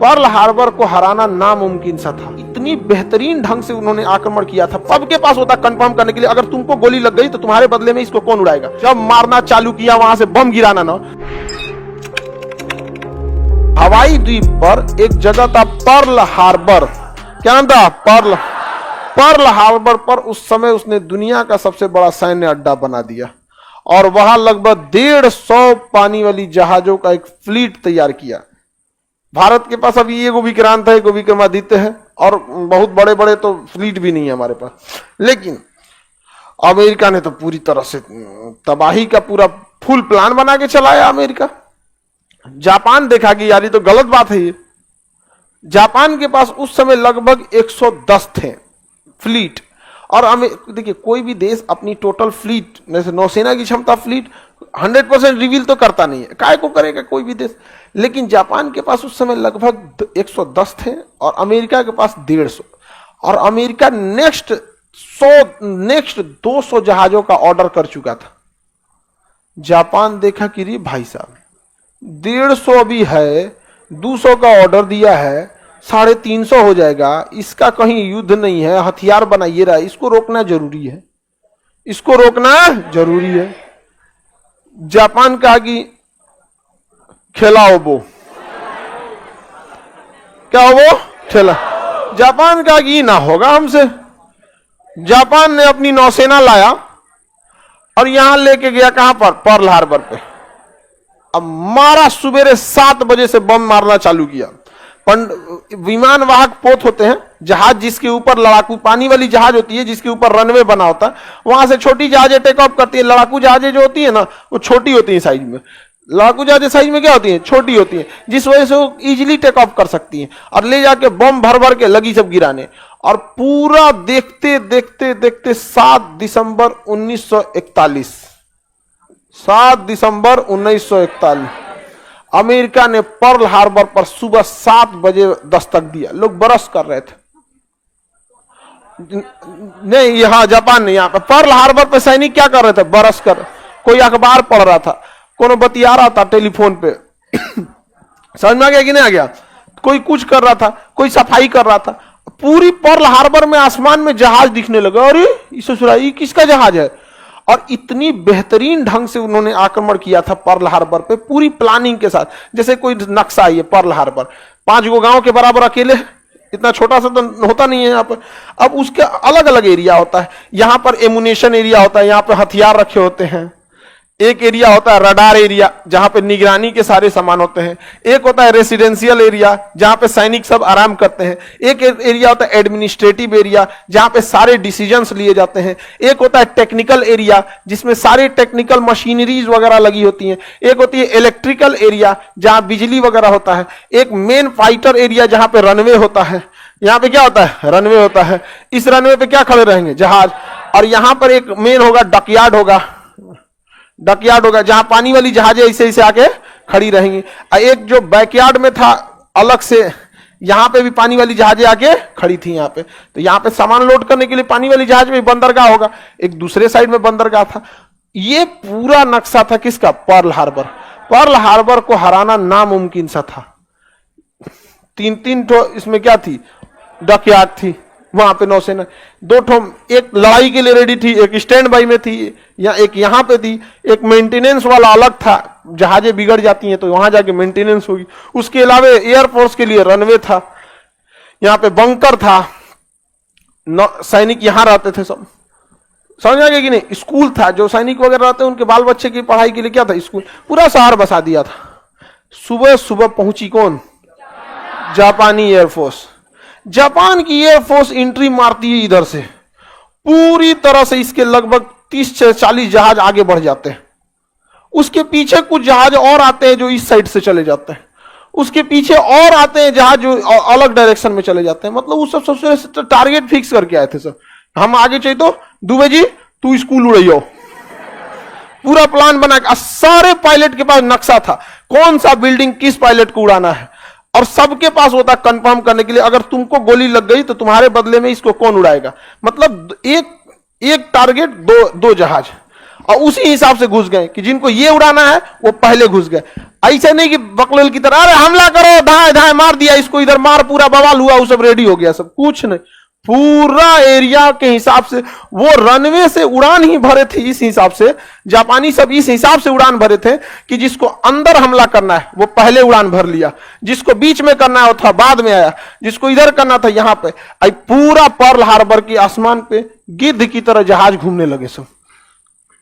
Pearl Harbor को हराना नामुमकिन सा था। इतनी बेहतरीन ढंग से उन्होंने आक्रमण किया था। सबके पास होता कंफर्म करने के लिए, अगर तुमको गोली लग गई तो तुम्हारे बदले में इसको कौन उड़ाएगा। जब मारना चालू किया, वहां से बम गिराना ना, हवाई द्वीप पर एक जगह था पर्ल हार्बर। क्या नाम था? पर्ल हार्बर पर उस समय उसने दुनिया का सबसे बड़ा सैन्य अड्डा बना दिया और वहां लगभग 150 पानी वाली जहाजों का एक फ्लीट तैयार किया। भारत के पास अभी एगो विक्रांत है, एगो विक्रमादित्य है और बहुत बड़े बड़े तो फ्लीट भी नहीं है हमारे पास। लेकिन अमेरिका ने तो पूरी तरह से तबाही का पूरा फुल प्लान बना के चलाया। अमेरिका, जापान देखा कि यार ये तो गलत बात है। ये जापान के पास उस समय लगभग 110 थे फ्लीट। और देखिए, कोई भी देश अपनी टोटल फ्लीट, जैसे नौसेना की क्षमता फ्लीट 100% रिवील तो करता नहीं है, काय को करेगा कोई भी देश। लेकिन जापान के पास उस समय लगभग 110 थे और अमेरिका के पास 150। और अमेरिका नेक्स्ट 200 जहाजों का ऑर्डर कर चुका था। जापान देखा कि रे भाई साहब, 150 अभी है, 200 का ऑर्डर दिया है, 350 हो जाएगा, इसका कहीं युद्ध नहीं है, हथियार बनाइए रहा है, इसको रोकना जरूरी है, इसको रोकना जरूरी है। जापान कहा कि खिलाओ वो, क्या वो खिला। जापान कहा कि ना होगा हमसे। जापान ने अपनी नौसेना लाया और यहां लेके गया कहां पर? पर्ल हार्बर पे। अब मारा, सुबेरे 7 बजे से बम मारना चालू किया। विमान वाहक पोत होते हैं, जहाज जिसके ऊपर लड़ाकू, पानी वाली जहाज होती है जिसके ऊपर रनवे बना होता है, वहां से छोटी जहाजें टेक ऑफ करती है। लड़ाकू जहाजें जो होती है ना, वो छोटी होती है साइज में। लड़ाकू जहाजें साइज में क्या होती है? छोटी होती है, जिस वजह से वो इजीली टेक ऑफ कर सकती हैं और ले जाके बम भर भर के लगी सब गिराने। और पूरा देखते देखते देखते 7 दिसंबर 1941, 7 दिसंबर 1941 अमेरिका ने पर्ल हार्बर पर सुबह 7 बजे दस्तक दिया। लोग बरस कर रहे थे। नहीं, यहां जापान नहीं, यहां पर पर्ल हार्बर पर सैनिक क्या कर रहे थे? बरस कर। कोई अखबार पढ़ रहा था, कोनो बतिया रहा था टेलीफोन पे। समझ में आ गया कि नहीं आ गया? कोई कुछ कर रहा था, कोई सफाई कर रहा था। पूरी पर्ल हार्बर में आसमान में जहाज दिखने लगा। अरे ये किसका जहाज है? और इतनी बेहतरीन ढंग से उन्होंने आक्रमण किया था पर्ल हार्बर पे, पूरी प्लानिंग के साथ। जैसे कोई नक्शा है, ये पर्ल हार्बर 5 गो गांव के बराबर अकेले, इतना छोटा सा तो होता नहीं है यहाँ पर। अब उसके अलग अलग एरिया होता है। यहाँ पर एमुनेशन एरिया होता है, यहाँ पे हथियार रखे होते हैं। एक एरिया होता है रडार एरिया, जहां पे निगरानी के सारे सामान होते हैं। एक होता है रेसिडेंशियल एरिया, जहां पे सैनिक सब आराम करते हैं। एक एरिया होता है एडमिनिस्ट्रेटिव एरिया, जहां पे सारे डिसीजंस लिए जाते हैं। एक होता है टेक्निकल एरिया, जिसमें सारे टेक्निकल मशीनरीज वगैरह लगी होती हैं। एक होती है इलेक्ट्रिकल एरिया, जहां बिजली वगैरह होता है। एक मेन फाइटर एरिया, जहां पे रनवे होता है। यहाँ पे क्या होता है? रनवे होता है। इस रनवे पे क्या खड़े रहेंगे? जहाज। और यहां पर एक मेन होगा डकयार्ड होगा, जहां पानी वाली जहाजें ऐसे ऐसे आके खड़ी रहेंगी। एक जो बैकयार्ड में था अलग से, यहां पे भी पानी वाली जहाजें आके खड़ी थी यहाँ पे। तो यहाँ पे सामान लोड करने के लिए पानी वाली जहाज में बंदरगाह होगा, एक दूसरे साइड में बंदरगाह था। ये पूरा नक्शा था किसका? Pearl Harbor. पर्ल हार्बर को हराना नामुमकिन सा था। 3-3 ठो इसमें क्या थी? डकयार्ड थी। वहां पे नौसेना 2 ठो, एक लड़ाई के लिए रेडी थी, एक स्टैंड बाई में थी, या एक यहां पे थी। एक मेंटेनेंस वाला अलग था, जहाजें बिगड़ जाती हैं तो वहां जाके मेंटेनेंस होगी। उसके अलावा एयरफोर्स के लिए रनवे था, यहां पे बंकर था, सैनिक यहां रहते थे सब। समझ आ गया कि नहीं? स्कूल था, जो सैनिक वगैरह रहते हैं उनके बाल बच्चे की पढ़ाई के लिए क्या था? स्कूल। पूरा शहर बसा दिया था। सुबह सुबह पहुंची कौन? जापानी एयरफोर्स। जापान की एयरफोर्स एंट्री मारती है इधर से, पूरी तरह से इसके लगभग 30 से 40 जहाज आगे बढ़ जाते हैं। उसके पीछे कुछ जहाज और आते हैं जो इस साइड से चले जाते हैं। उसके पीछे और आते हैं जहाज जो अलग डायरेक्शन में चले जाते हैं। मतलब वो सब सबसे टारगेट फिक्स करके आए थे सब। हम आगे चाहिए तो दुबे जी तू स्कूल उड़ाइयो, पूरा प्लान बना के। सारे पायलट के पास नक्शा था, कौन सा बिल्डिंग किस पायलट को उड़ाना है। और सबके पास होता कंफर्म करने के लिए, अगर तुमको गोली लग गई तो तुम्हारे बदले में इसको कौन उड़ाएगा। मतलब एक टारगेट, दो जहाज। और उसी हिसाब से घुस गए कि जिनको ये उड़ाना है वो पहले घुस गए। ऐसे नहीं कि बकलोल की तरह अरे हमला करो, धाए धाए मार दिया इसको, इधर मार, पूरा बवाल हुआ, वो सब रेडी हो गया, सब कुछ नहीं। पूरा एरिया के हिसाब से वो रनवे से उड़ान ही भरे थे। इस हिसाब से जापानी सब इस हिसाब से उड़ान भरे थे कि जिसको अंदर हमला करना है वो पहले उड़ान भर लिया, जिसको बीच में करना है था बाद में आया, जिसको इधर करना था यहां पे। पूरा पर्ल हार्बर के आसमान पे गिद्ध की तरह जहाज घूमने लगे सब।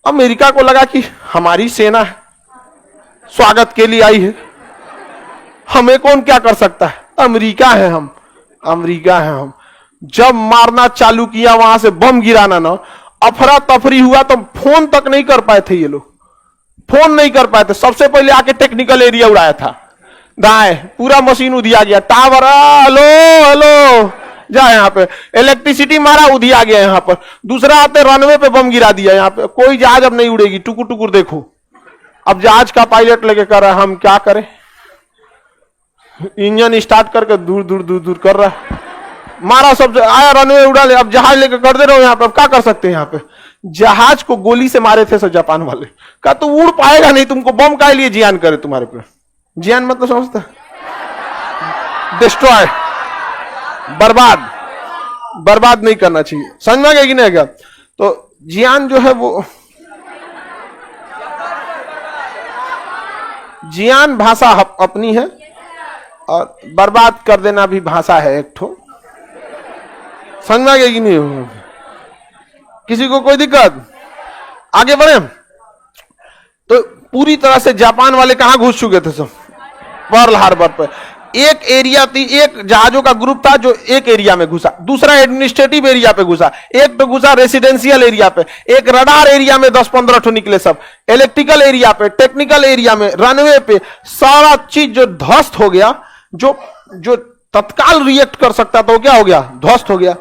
अमेरिका को लगा कि हमारी सेना स्वागत के लिए आई है, हमें कौन क्या कर सकता है, अमेरिका है हम, अमेरिका है हम। जब मारना चालू किया, वहां से बम गिराना ना, अफरा तफरी हुआ तो फोन तक नहीं कर पाए थे ये लोग, फोन नहीं कर पाए थे। सबसे पहले आके टेक्निकल एरिया उड़ाया था, दाएं पूरा मशीन उधिया गया, टावर हेलो हेलो जा, यहाँ पे इलेक्ट्रिसिटी मारा, उधिया गया यहाँ पर। दूसरा आते रनवे पे बम गिरा दिया, यहाँ पे कोई जहाज अब नहीं उड़ेगी, टुकुर टुकुर देखो। अब जहाज का पायलट लेके कर रहा है, हम क्या करें, इंजन स्टार्ट करके दूर दूर दूर दूर कर रहा है, मारा सब आया, रनवे उड़ा ले, अब जहाज लेके कर दे रहे हो यहाँ पे, अब क्या कर सकते हैं। यहाँ पे जहाज को गोली से मारे थे सब जापान वाले, कहा तो उड़ पाएगा नहीं, तुमको बम का लिए जियान करे तुम्हारे पे। जियान मतलब समझता, डिस्ट्रॉय, बर्बाद, बर्बाद नहीं करना चाहिए, समझ में आ गया कि नहीं गया। तो जियान जो है वो जियान भाषा अपनी है, और बर्बाद कर देना भी भाषा है एक ठो, समझ में आ गया कि नहीं। किसी को कोई दिक्कत, आगे बढ़े। तो पूरी तरह से जापान वाले कहां घुस चुके थे सब, पर्ल हार्बर पर। एक एरिया थी, एक जहाजों का ग्रुप था जो एक एरिया में घुसा, दूसरा एडमिनिस्ट्रेटिव एरिया पे घुसा, एक तो घुसा रेसिडेंशियल एरिया पे, एक रडार एरिया में 10-15 ठो निकले सब, इलेक्ट्रिकल एरिया पे, टेक्निकल एरिया में, रनवे पे, सारा चीज जो ध्वस्त हो गया, जो तत्काल रिएक्ट कर सकता था वो क्या हो गया, ध्वस्त हो गया।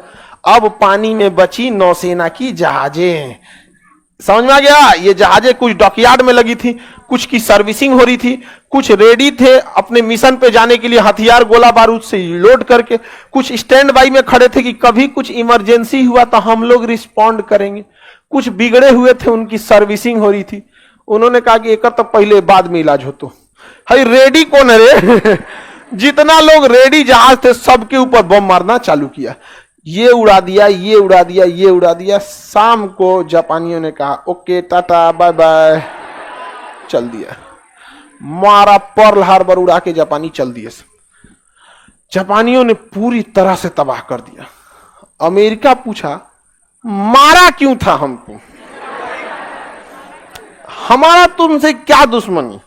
अब पानी में बची नौसेना की जहाजें, समझ में आ गया। ये जहाजें कुछ डॉकयार्ड में लगी थी, कुछ की सर्विसिंग हो रही थी, कुछ रेडी थे अपने मिशन पे जाने के लिए हथियार गोला बारूद से लोड करके, कुछ स्टैंड बाई में खड़े थे कि कभी कुछ इमरजेंसी हुआ तो हम लोग रिस्पॉन्ड करेंगे, कुछ बिगड़े हुए थे, उनकी सर्विसिंग हो रही थी। उन्होंने कहा कि एक तो पहले बाद में इलाज हो। तो हाई रेडी कौन है रे जितना लोग रेडी जहाज थे सबके ऊपर बम मारना चालू किया, ये उड़ा दिया, ये उड़ा दिया, ये उड़ा दिया। शाम को जापानियों ने कहा ओके टाटा बाय बाय, चल दिया, मारा पर्ल हार्बर उड़ा के जापानी चल दिए। जापानियों ने पूरी तरह से तबाह कर दिया। अमेरिका पूछा मारा क्यों था हमको, हमारा तुमसे क्या दुश्मनी,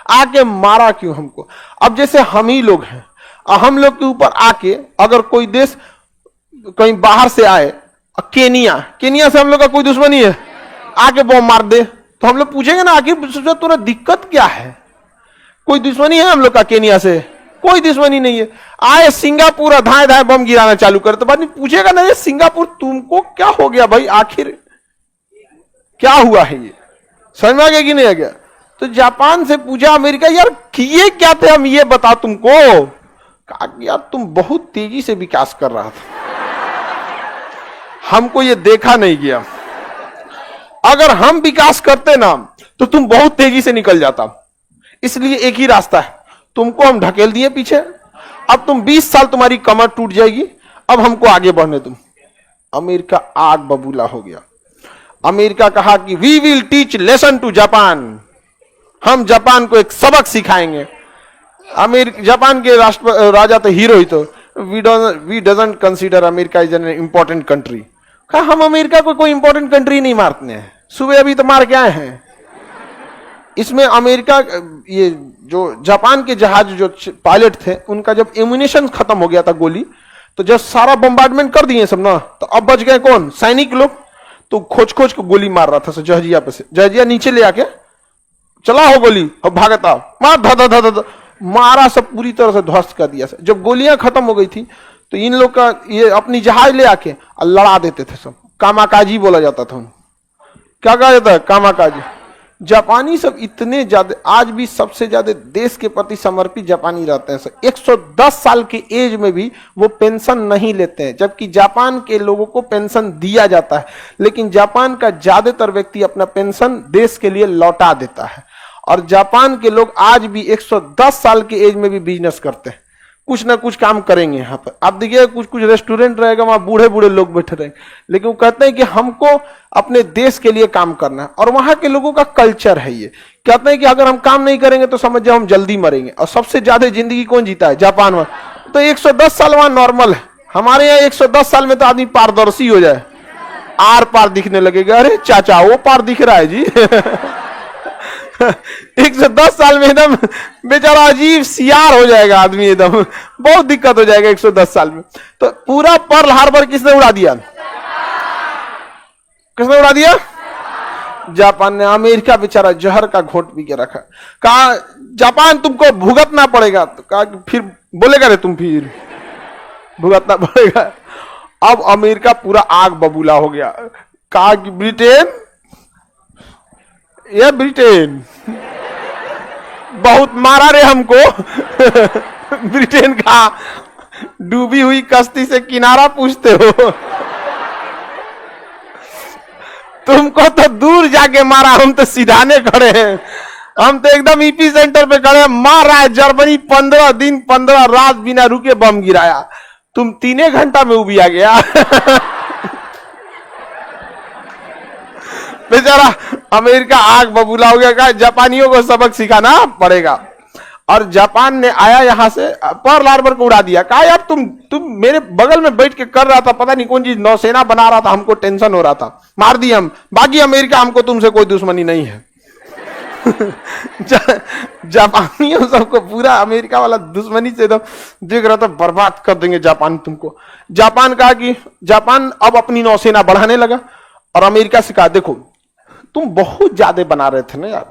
आके मारा क्यों हमको। अब जैसे हम ही लोग हैं, हम लोग के ऊपर आके अगर कोई देश कहीं बाहर से आए, केनिया से हम लोग का कोई दुश्मनी है, आके बम मार दे, तो हम लोग पूछेंगे ना आखिर तुम्हारा दिक्कत क्या है, कोई दुश्मनी है हम लोग का केनिया से, कोई दुश्मनी नहीं है। आए सिंगापुर धाए धाए बम गिराना चालू करे तो बाद में पूछेगा ना ये सिंगापुर तुमको क्या हो गया भाई, आखिर क्या हुआ है, ये समझ में आ गया कि नहीं आ गया। तो जापान से पूछा अमेरिका यार किए क्या थे हम, ये बता तुमको। कहा कि यार तुम बहुत तेजी से विकास कर रहा था, हमको ये देखा नहीं गया, अगर हम विकास करते ना तो तुम बहुत तेजी से निकल जाता, इसलिए एक ही रास्ता है, तुमको हम ढकेल दिए पीछे, अब तुम 20 साल तुम्हारी कमर टूट जाएगी, अब हमको आगे बढ़ने तुम। अमेरिका आग बबूला हो गया। अमेरिका कहा कि we will teach lesson to Japan, हम जापान को एक सबक सिखाएंगे। जापान के राजा तो हीरो ही तो, we doesn't consider America is an important country. कहा हम अमेरिका को कोई इंपॉर्टेंट कंट्री नहीं मारते हैं, सुबह अभी तो मार के आए हैं। इसमें अमेरिका, ये जो जापान के जहाज जो पायलट थे उनका जब एम्यूनेशन खत्म हो गया था गोली, तो जब सारा बम्बार्डमेंट कर दिए सब ना, तो अब बच गए कौन, सैनिक लोग। तो खोज खोज को गोली मार रहा था जहाजिया पे से, जहाजिया नीचे ले आके चला हो गोली, अब भागता मार धा धा धा मारा, सब पूरी तरह से ध्वस्त कर दिया। जब गोलियां खत्म हो गई थी तो इन लोग का ये अपनी जहाज ले आके लड़ा देते थे सब, कामाकाजी बोला जाता था। क्या कहा जाता है, कामाकाजी। जापानी सब इतने ज्यादा, आज भी सबसे ज्यादा देश के प्रति समर्पित जापानी रहते हैं सर। 110 साल की एज में भी वो पेंशन नहीं लेते हैं, जबकि जापान के लोगों को पेंशन दिया जाता है, लेकिन जापान का ज्यादातर व्यक्ति अपना पेंशन देश के लिए लौटा देता है। और जापान के लोग आज भी 110 साल की एज में भी बिजनेस करते हैं, कुछ ना कुछ काम करेंगे। यहाँ पर आप देखिए कुछ कुछ रेस्टोरेंट रहेगा, वहां बूढ़े बूढ़े लोग बैठे रहेंगे, लेकिन वो कहते हैं कि हमको अपने देश के लिए काम करना है। और वहां के लोगों का कल्चर है ये, कहते हैं कि अगर हम काम नहीं करेंगे तो समझ जाओ हम जल्दी मरेंगे। और सबसे ज्यादा जिंदगी कौन जीता है? जापान में। तो 110 साल वहां नॉर्मल है। हमारे यहाँ 110 साल में तो आदमी पारदर्शी हो जाए, आर पार दिखने लगेगा। अरे चाचा वो पार दिख रहा है जी। 110 साल में एकदम बेचारा अजीब सियार हो जाएगा आदमी, एकदम बहुत दिक्कत हो जाएगा 110 साल में। तो पूरा पर्ल हार्बर किसने उड़ा दिया? किसने उड़ा दिया? जापान ने। अमेरिका बेचारा जहर का घोट पी के रखा। कहा जापान तुमको भुगतना पड़ेगा, तो कहा फिर बोलेगा रे तुम फिर भुगतना पड़ेगा। अब अमेरिका पूरा आग बबूला हो गया। कहा कि ब्रिटेन, ये ब्रिटेन बहुत मारा रे हमको। ब्रिटेन का डूबी हुई कश्ती से किनारा पूछते हो? तुमको तो दूर जाके मारा, हम तो सीधाने खड़े हैं। हम तो एकदम ईपी सेंटर पे खड़े हैं। मार रहा है जर्मनी, 15 दिन 15 रात बिना रुके बम गिराया। तुम 3 घंटा में उबिया गया। बेचारा अमेरिका आग बबूला हो गया। कहा जापानियों को सबक सिखाना पड़ेगा। और जापान ने आया यहां से पर्ल हार्बर को उड़ा दिया। कहा यार तुम मेरे बगल में बैठ के कर रहा था, पता नहीं कौन चीज नौसेना बना रहा था, हमको टेंशन हो रहा था, मार दिया हम। बाकी अमेरिका, हमको तुमसे कोई दुश्मनी नहीं है। जापानियों सबको पूरा अमेरिका वाला दुश्मनी से एकदम देख रहा था, बर्बाद कर देंगे जापान तुमको। जापान कहा कि जापान अब अपनी नौसेना बढ़ाने लगा। और अमेरिका से कहा देखो तुम बहुत ज्यादा बना रहे थे ना यार,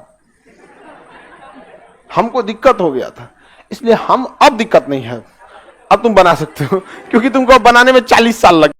हमको दिक्कत हो गया था, इसलिए हम अब दिक्कत नहीं है, अब तुम बना सकते हो, क्योंकि तुमको बनाने में 40 साल लगे।